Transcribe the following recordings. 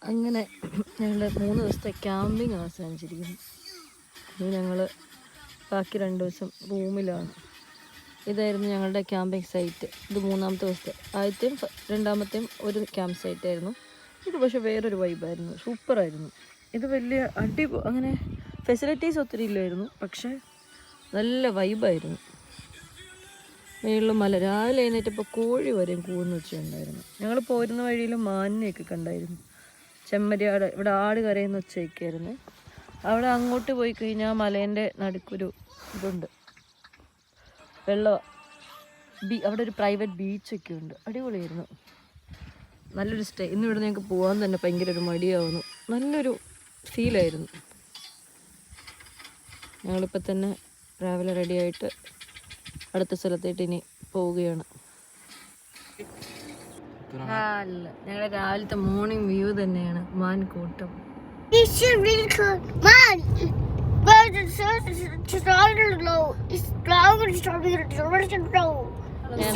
അങ്ങനെ ഞങ്ങളുടെ 3 ദിവസത്തെ ക്യാമ്പിങ് അവസാനിച്ചിരിക്കുന്നു. ഇനി ഞങ്ങൾ ബാക്കി 2 ദിവസം റൂമിലാണ്. ഇതായിരുന്നു ഞങ്ങളുടെ ക്യാമ്പിങ് സൈറ്റ്. ഇത് 3-ാമത്തെ ദിവസത്തെ. ആദ്യത്തെയും 2-ാമത്തെയും ഒരു ക്യാമ്പ് സൈറ്റായിരുന്നു. ഇത് പക്ഷേ വേറൊരു വൈബായിരുന്നു, സൂപ്പറായിരുന്നു. ഇത് വലിയ അങ്ങനെ ഫെസിലിറ്റീസ് ഒത്തിരി ഇല്ലായിരുന്നു, പക്ഷേ നല്ല വൈബായിരുന്നു. മേളിൽ മല. രാവിലെ എഴുന്നേറ്റപ്പോൾ കോഴി വരെയും കൂന്ന് വെച്ചുണ്ടായിരുന്നു. ഞങ്ങൾ പോരുന്ന വഴിയിൽ മാനിനെയൊക്കെ കണ്ടായിരുന്നു. ചെമ്മരിയാട്. ഇവിടെ ആട് കരയുന്ന ഉച്ചയ്ക്കായിരുന്നു. അവിടെ അങ്ങോട്ട് പോയി കഴിഞ്ഞാൽ മലേൻ്റെ നടുക്കൊരു ഇതുണ്ട്, അവിടെ ഒരു പ്രൈവറ്റ് ബീച്ചൊക്കെ ഉണ്ട്. അടിപൊളിയായിരുന്നു, നല്ലൊരു സ്റ്റേ. ഇന്ന് ഇവിടെ ഞങ്ങൾക്ക് പോകാൻ തന്നെ ഭയങ്കര ഒരു മടിയാവുന്നു. നല്ലൊരു ഫീലായിരുന്നു. ഞങ്ങളിപ്പോൾ തന്നെ രാവിലെ റെഡിയായിട്ട് അടുത്ത സ്ഥലത്തേട്ട് ഇനി പോവുകയാണ്. ഞങ്ങളുടെ രാവിലത്തെ മോർണിംഗ് വ്യൂ തന്നെയാണ് മാൻകൂട്ടം.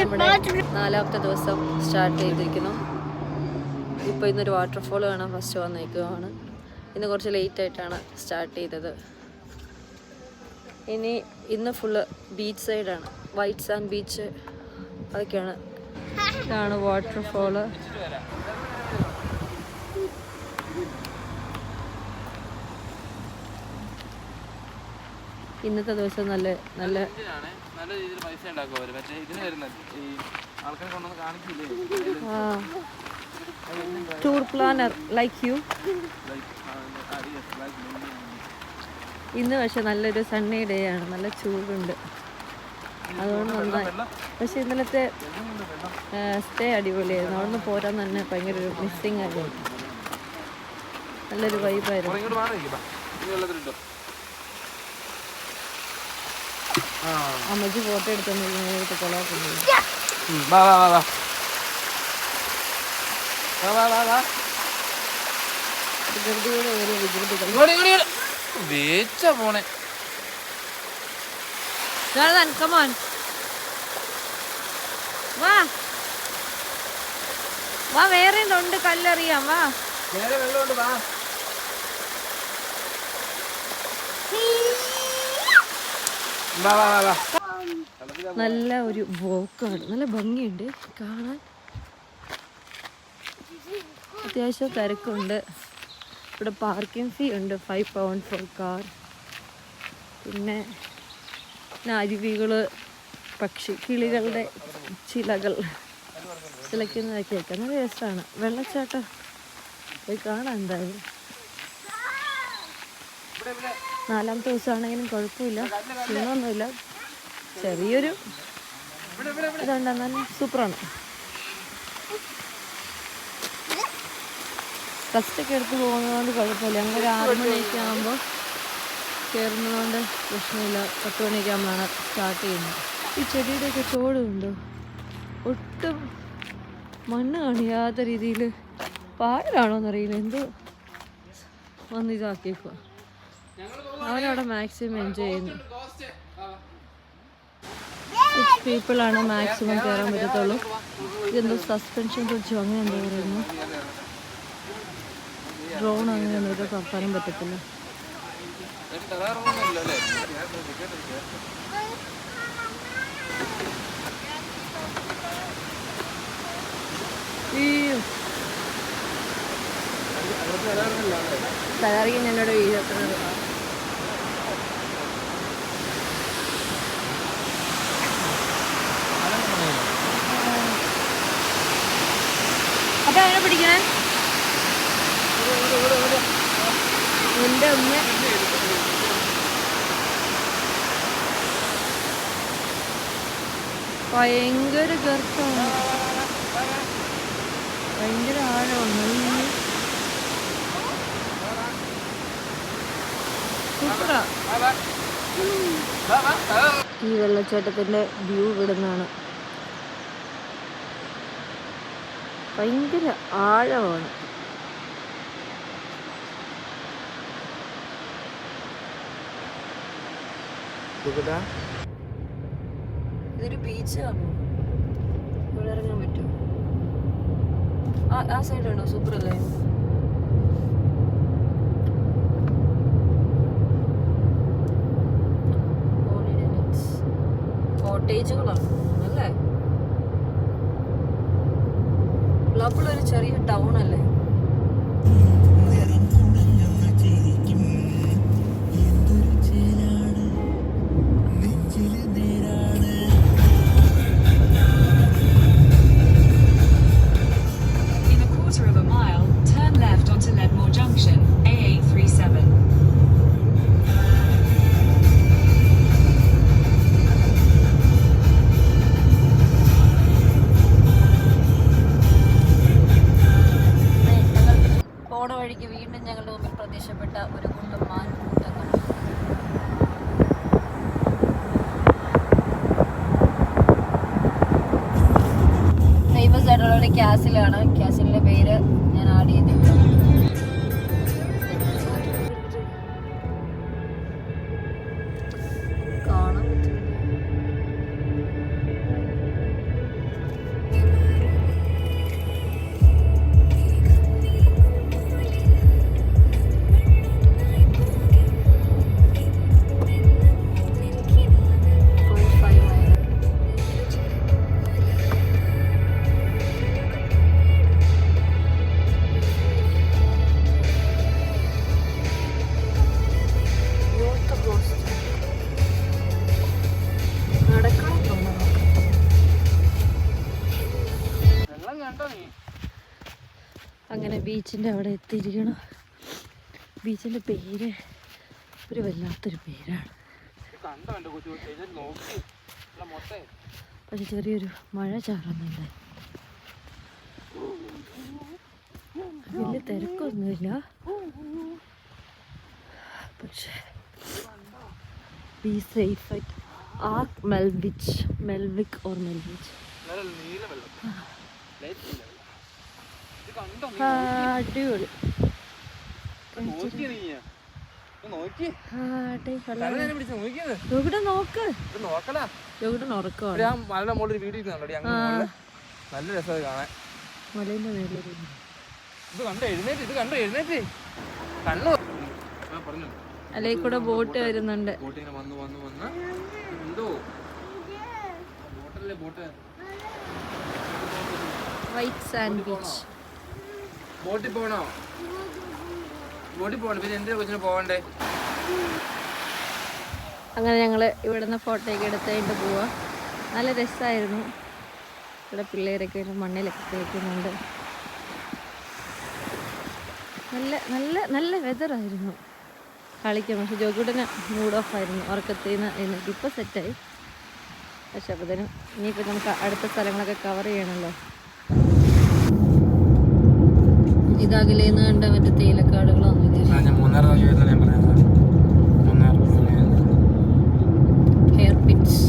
നമ്മുടെ 4-ാമത്തെ ദിവസം സ്റ്റാർട്ട് ചെയ്തിരിക്കുന്നു. ഇപ്പോൾ ഇന്നൊരു വാട്ടർഫോൾ കാണാൻ ഫസ്റ്റ് വന്നേക്കുകയാണ്. ഇന്ന് കുറച്ച് ലേറ്റ് ആയിട്ടാണ് സ്റ്റാർട്ട് ചെയ്തത്. ഇന്ന് ഫുള്ള് ബീച്ച് സൈഡാണ്, വൈറ്റ് സാൻഡ് ബീച്ച് അതൊക്കെയാണ്. ഇതാണ് വാട്ടർഫോള്. ഇന്നത്തെ ദിവസം നല്ല രീതിയിൽ പൈസ ഉണ്ടാക്കും. Tour planner like you. ഇന്ന് പക്ഷെ നല്ലൊരു സണ്ണി ഡേ ആണ്, നല്ല ചൂടുണ്ട്, അതുകൊണ്ട് നന്നായി. പക്ഷെ ഇന്നലത്തെ സ്റ്റേ അടിപൊളിയായിരുന്നു. അവിടെ നിന്ന് പോരാൻ തന്നെ ഭയങ്കര ഒരു മിസ്സിങ് ആയിരുന്നു. നല്ലൊരു വൈബായിരുന്നു. അമ്മച്ചി ഫോട്ടോ എടുത്തു കൊള്ളാക്കുന്നു. വികൃതിയുടെ ഓരോ വികൃതികൾ. പോണേ come on. വാ വേറെ ഉണ്ട്, കല്ലെറിയാം. വാ, വെള്ളമുണ്ട്. വാ. നല്ല ഒരു വോക്കാണ്, നല്ല ഭംഗിയുണ്ട് കാണാൻ. അത്യാവശ്യം തിരക്കുണ്ട്. ഇവിടെ പാർക്കിംഗ് ഫീ ഉണ്ട്, 5 pound ഫോർ കാർ. പിന്നെ അരുവികൾ, കിളികളുടെ ചിലകൾ ചിലയ്ക്കുന്നതൊക്കെ കേൾക്കാം. നല്ല രസമാണ്. വെള്ളച്ചാട്ടം പോയി കാണാം എന്തായാലും. 4-ാമത്തെ ദിവസമാണെങ്കിലും കുഴപ്പമില്ല, ക്ഷീണമൊന്നുമില്ല. ചെറിയൊരു ഇതുണ്ടെന്നാലും സൂപ്പറാണ്. ഫസ്റ്റൊക്കെ എടുത്ത് പോകുന്നതുകൊണ്ട് കുഴപ്പമില്ല. ഞങ്ങൾ 6 മണിയൊക്കെ ആകുമ്പോൾ കയറുന്നതുകൊണ്ട് പ്രശ്നമില്ല. 10 മണിയൊക്കെ ആകുമ്പോഴാണ് സ്റ്റാർട്ട് ചെയ്യുന്നത്. ഈ ചെടിയുടെയൊക്കെ ചോടുണ്ടോ, ഒട്ടും മണ്ണ് കാണിയാത്ത രീതിയിൽ പായലാണോന്നറിയില്ല, എന്തോ വന്ന് ഇതാക്കിയേക്കുക. അവനവിടെ മാക്സിമം എൻജോയ് ചെയ്യുന്നു. 6 പീപ്പിളാണ് മാക്സിമം കയറാൻ പറ്റത്തുള്ളൂ. ഇതെന്തോ സസ്പെൻഷൻ കുറിച്ചോ അങ്ങനെ എന്തോ പറയുന്നു. ഡ്രോൺ അങ്ങനെ ഒന്നും പറത്താനും പറ്റത്തില്ല. തലറിയും എന്നോട് വീഴത്തുന്നത്. അപ്പൊ അതിനെ പിടിക്കണേ എന്റെ അമ്മ. ഭയങ്കര ഗർത്തമാണ്, ഭയങ്കര ആഴമാണ്. സൂപ്പറാ. ഈ വെള്ളച്ചാട്ടത്തിന്റെ വ്യൂ ഇവിടുന്നാണ്. ഭയങ്കര ആഴമാണ്. ഇതൊരു ബീച്ചാണോ? ഇവിടെ ഇറങ്ങാൻ പറ്റുമോ? ആ സൈഡാണോ? സൂപ്പർ അല്ലേ? കോട്ടേജുകളാണ് അല്ലേ? ഒരു ചെറിയ ടൗൺ അല്ലേ? പോണ വഴിക്ക് വീണ്ടും ഞങ്ങളുടെ മുമ്പിൽ പ്രത്യക്ഷപ്പെട്ട ഒരു കൂട്ടം മാൻകൂട്ടങ്ങൾ. ഫേമസ് ആയിട്ടുള്ള ഒരു ക്യാസിലാണ്. ക്യാസിലിന്റെ പേര് ഞാൻ ആഡ് ചെയ്തിട്ടുണ്ട്. കാണാൻ പറ്റും. അങ്ങനെ ബീച്ചിൻ്റെ അവിടെ എത്തിയിരിക്കണം. ബീച്ചിൻ്റെ പേര് ഒരു വല്ലാത്തൊരു പേരാണ്. പക്ഷെ ചെറിയൊരു മഴ ചാറുന്നുണ്ട്. വലിയ തിരക്കൊന്നുമില്ല. പക്ഷെ ബി സേഫ് അറ്റ് ആർക്ക് മെൽവിക് ഓർ മെൽവിച്ച്. അടിപൊളി. നല്ല രസം കാണാൻ. മലേന്റെ മേലെ അല്ലേ കൂടെ ബോട്ട് വരുന്നുണ്ട്. White sand beach. ബോട്ടിൽ പോകണോ? പിന്നെ എന്റെ കൊച്ചിന് പോകണ്ടേ? അങ്ങനെ ഞങ്ങൾ ഇവിടുന്ന് ഫോട്ടോയൊക്കെ എടുത്തായിട്ട് പോവാ. നല്ല രസമായിരുന്നു. ഇവിടെ പിള്ളേരൊക്കെ മണ്ണിലൊക്കെ കളിക്കുന്നുണ്ട്. നല്ല നല്ല നല്ല വെതറായിരുന്നു കളിക്കാൻ. പക്ഷെ ജോഗുട്ടന് മൂഡ് ഓഫ് ആയിരുന്നു ഉറക്കത്തിൽ നിന്ന് എന്നിട്ട്. ഇപ്പോൾ സെറ്റായി. പക്ഷെ അപ്പത്തേനും ഇനിയിപ്പോൾ നമുക്ക് അടുത്ത സ്ഥലങ്ങളൊക്കെ കവർ ചെയ്യണമല്ലോ. ഇതകലേന്ന് കണ്ട മറ്റേ തേയിലക്കാടുകളാണ്. Hair pins.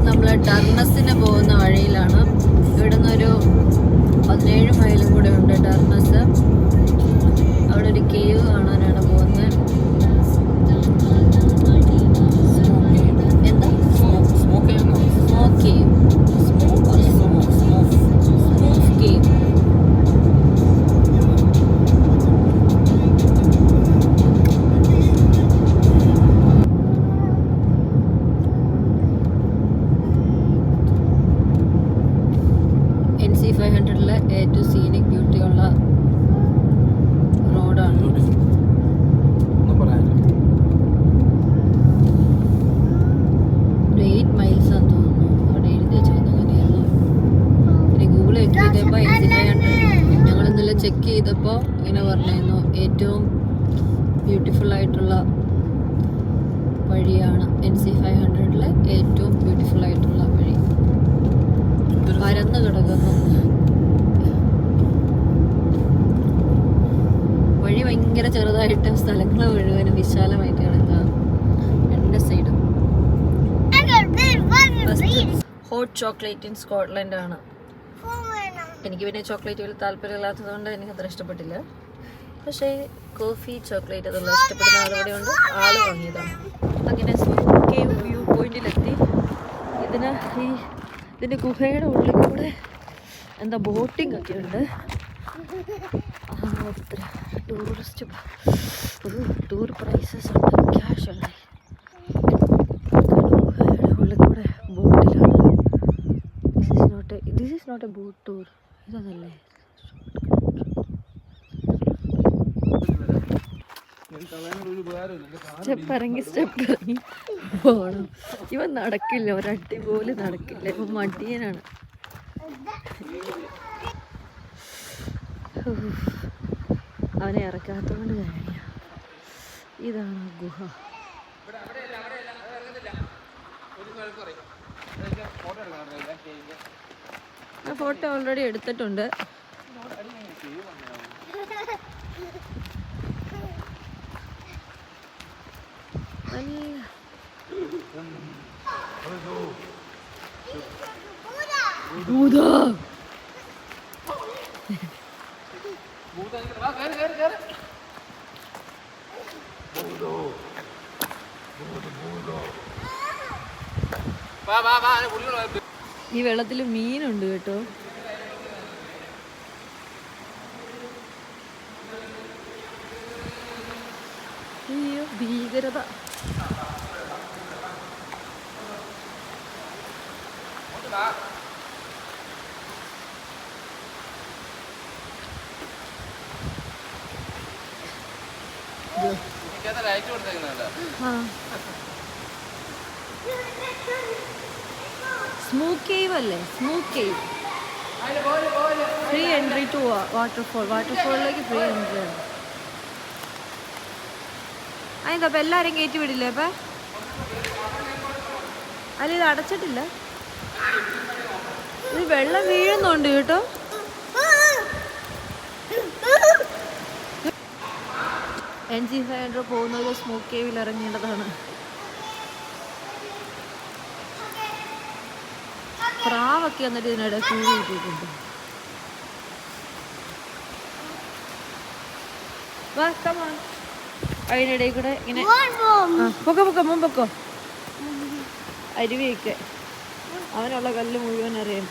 നമ്മള് ടർണസിന് പോകുന്ന വഴിയിലാണ്. ഇവിടുന്ന് ഒരു 17 മൈലും കൂടെ ഉണ്ട് ടർണസ്. അവിടെ ഒരു കേവ് കാണാനാണ് പോകുന്നത്. എന്താ സ്മോക്ക് കേവ്. NC 500-ലെ ഏറ്റവും സീനിക് ബ്യൂട്ടിയുള്ള റോഡാണ്. ഒരു 8 മൈൽസ് ആണെന്ന് തോന്നുന്നു. അവിടെ എഴുതി വെച്ചോന്ന് അങ്ങനെയാണ്. പിന്നെ ഗൂഗിൾ ചെക്ക് ചെയ്തപ്പോൾ NC 500 ഞങ്ങൾ ഇന്നലെ ചെക്ക് ചെയ്തപ്പോൾ ഇങ്ങനെ പറഞ്ഞായിരുന്നു ഏറ്റവും ബ്യൂട്ടിഫുൾ ആയിട്ടുള്ള വഴിയാണ് NC 500-ലെ ഏറ്റവും ബ്യൂട്ടിഫുൾ ആയിട്ടുള്ള വഴി. പരന്ന് കിടക്കുന്നു വഴി. ഭയങ്കര ചെറുതായിട്ട് സ്ഥലങ്ങൾ മുഴുവനും വിശാലമായിട്ട് കിടക്കുക രണ്ട് സൈഡും. ഹോട്ട് ചോക്ലേറ്റ് ഇൻ സ്കോട്ട്ലൻഡ് ആണ്. എനിക്ക് പിന്നെ ചോക്ലേറ്റ് വലിയ താല്പര്യമില്ലാത്തത് കൊണ്ട് എനിക്ക് അത്ര ഇഷ്ടപ്പെട്ടില്ല. പക്ഷേ കോഫി ചോക്ലേറ്റ് അതെല്ലാം ഇഷ്ടപ്പെടുന്ന ആളിവിടെ ഉണ്ട്, ആള് വാങ്ങിയതാണ്. അങ്ങനെ സ്മോക്ക് കേവ് വ്യൂ പോയിന്റിലെത്തി. ഇതിൻ്റെ ഗുഹയുടെ ഉള്ളിൽ കൂടെ എന്താ ബോട്ടിംഗ് ഒക്കെ ഉണ്ട്. ടൂറിസ്റ്റ് ടൂർ പ്രൈസസ് ഉണ്ട്, ക്യാഷ് ഉണ്ട്. ഗുഹയുടെ ഉള്ളിൽ കൂടെ ബോട്ടിലാണ്. This is not a boat tour. ഇതല്ലേ സ്റ്റെപ്പ് ഇറങ്ങി പോകണം. ഇവൻ നടക്കില്ല, ഒരട്ടി പോലും നടക്കില്ല. ഇവൻ മടിയനാണ്. അവനെ ഇറക്കാത്തതുകൊണ്ട് കാര്യ. ഇതാണ് ഗുഹ. ഫോട്ടോ ഓൾറെഡി എടുത്തിട്ടുണ്ട്. ഈ വെള്ളത്തിൽ മീനുണ്ട് കേട്ടോ. അയ്യോ ഭീകരത. സ്മോക്ക് കേവ് അല്ലേ? Smoke cave free entry to വാട്ടർഫോളിലേക്ക് ഫ്രീ എൻട്രി ആണ്. അതെന്താ അപ്പം എല്ലാവരും കയറ്റി വിടില്ലേ അപ്പം? അല്ല ഇത് അടച്ചിട്ടില്ല. ഇത് വെള്ളം വീഴുന്നുണ്ട് കേട്ടോ. NG500 പോകുന്നത് സ്മോക്ക് കേവിൽ ഇറങ്ങേണ്ടതാണ്. പ്രാവൊക്കെ എന്നിട്ട് ഇതിനിടെ കൂടി കിട്ടിയിട്ടുണ്ട്. അതിനിടയിൽ കൂടെ ഇങ്ങനെ പൊക്കോ അരുവിയൊക്കെ. അവനുള്ള കല്ല് മുഴുവൻ അറിയാം.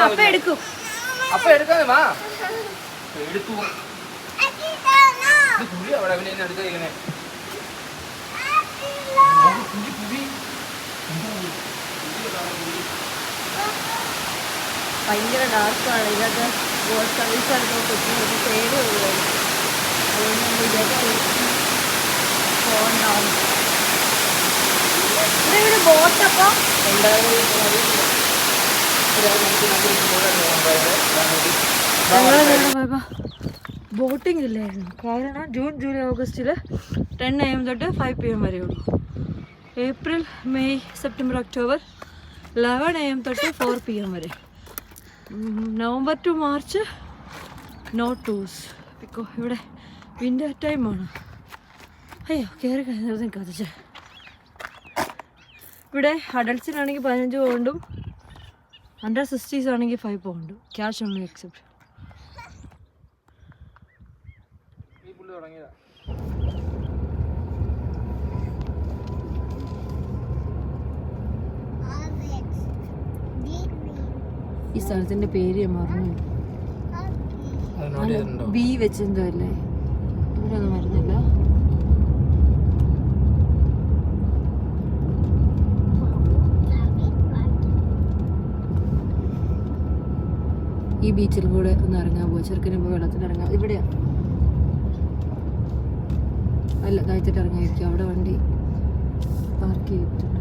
അപ്പ എടുക്കും. ഭയങ്കര ഡാർക്കാണ്. ഇതൊക്കെ ബോട്ട് സർവീസ് അടുത്ത് പേര് ഉള്ളത്. അതുകൊണ്ട് നമ്മൾ ഇതൊക്കെ പോകണ്ടാവും. ഇവിടെ ബോട്ടപ്പം ബോട്ടിംഗ് ഇല്ലായിരുന്നു. കാരണം ജൂൺ ജൂലൈ ഓഗസ്റ്റിൽ 10 AM തൊട്ട് 5 PM വരെ ഉള്ളൂ. April May September October 11 AM തൊട്ട് 4 PM വരെ. November to March no tours. ഇവിടെ വിൻ്റർ ടൈമാണ്. അയ്യോ കയറി കഴിഞ്ഞാൽ കഥച്ച്. ഇവിടെ അഡൽട്സിനാണെങ്കിൽ 15 പൗണ്ടും അണ്ടർ 60s ആണെങ്കിൽ 5 പൗണ്ട്. Cash only accept. ഈ സ്ഥലത്തിന്റെ പേര് ഞാൻ മറന്നു. ബി വെച്ചെന്തോ അല്ലേ? ഇവിടെ ഒന്നും മറന്നില്ല. ഈ ബീച്ചിൽ കൂടെ ഒന്ന് ഇറങ്ങാൻ പോവാ. ചെറുക്കനെ പോയി വെള്ളത്തിലിറങ്ങാം. ഇവിടെയാ അല്ല, താഴത്തിട്ട് ഇറങ്ങായിരിക്കും. അവിടെ വണ്ടി പാർക്ക് ചെയ്തിട്ടുണ്ട്.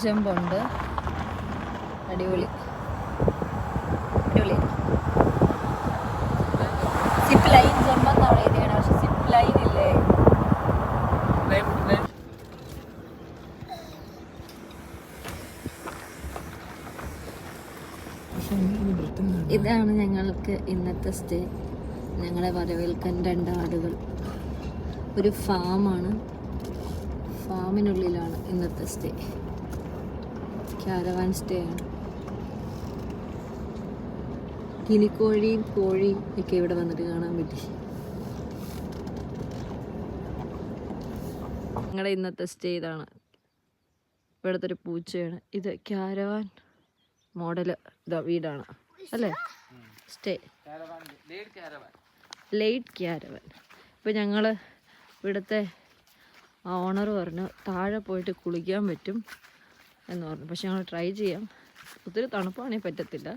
ചെമ്പുണ്ട്. അടിപൊളി അടിപൊളി. സിപ്പ് ലൈൻ ചെമ്പെന്നാണ് എഴുതിയാണ്, പക്ഷെ സിപ്പ് ലൈൻ ഇല്ലേ. ഇതാണ് ഞങ്ങൾക്ക് ഇന്നത്തെ സ്റ്റേ. ഞങ്ങളെ വരവേൽക്കാൻ 2 ആടുകൾ. ഒരു ഫാമാണ്, ഫാമിനുള്ളിലാണ് ഇന്നത്തെ സ്റ്റേ. കാരവാൻ സ്റ്റേ ആണ്. കിനിക്കോഴിയും കോഴിയും ഒക്കെ ഇവിടെ വന്നിട്ട് കാണാൻ പറ്റി. ഞങ്ങളുടെ ഇന്നത്തെ സ്റ്റേ ഇതാണ്. ഇവിടുത്തെ ഒരു പൂച്ചയാണ്. ഇത് കാരവാൻ മോഡൽ വീടാണ് അല്ലേ? Stay late caravan. ഇപ്പോൾ ഞങ്ങൾ ഇവിടുത്തെ ഓണർ പറഞ്ഞു താഴെ പോയിട്ട് കുളിക്കാൻ പറ്റും എന്ന് പറഞ്ഞു. പക്ഷെ ഞങ്ങൾ ട്രൈ ചെയ്യാം. ഒത്തിരി തണുപ്പാണെങ്കിൽ പറ്റത്തില്ല,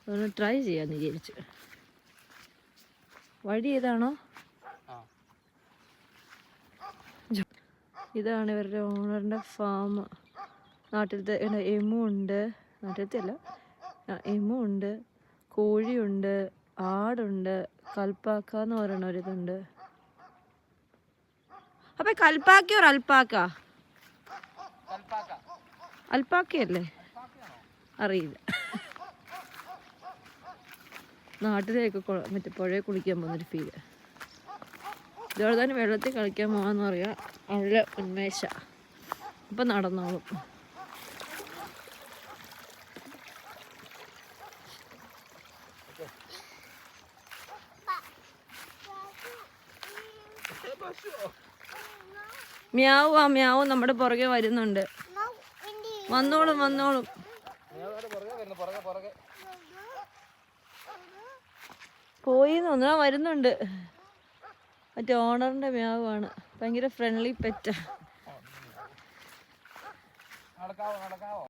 അതൊന്ന് ട്രൈ ചെയ്യാമെന്ന് വിചാരിച്ചു. വഴി ഏതാണോ? ഇതാണ് ഇവരുടെ ഓണറിൻ്റെ ഫാം. നാട്ടിലത്തെ എമു ഉണ്ട്, നാട്ടിലത്തെ അല്ല, എമു ഉണ്ട്, കോഴിയുണ്ട്, ആടുണ്ട്, കൽപ്പാക്ക എന്ന് പറയുന്ന ഒരിതുണ്ട്. അപ്പൊ കൽപ്പാക്കയോ അൽപ്പാക്ക? അൽപ്പാക്കയല്ലേ? അറിയില്ല. നാട്ടിലേക്ക് മറ്റേ പുഴയെ കുളിക്കാൻ പോകുന്നൊരു ഫീല്. ഇതോടെ തന്നെ വെള്ളത്തിൽ കളിക്കാൻ പോകാന്ന് പറയാം. നല്ല ഉന്മേഷ. അപ്പം നടന്നോളും. മ്യാവും ആ മ്യാവും നമ്മുടെ പുറകെ വരുന്നുണ്ട്. വന്നോളും വന്നോളും. പോയി തോന്നാ വരുന്നുണ്ട്. മറ്റേ ഓണറിന്റെ മ്യാവാണ്. ഭയങ്കര ഫ്രണ്ട്ലി പെറ്റാ.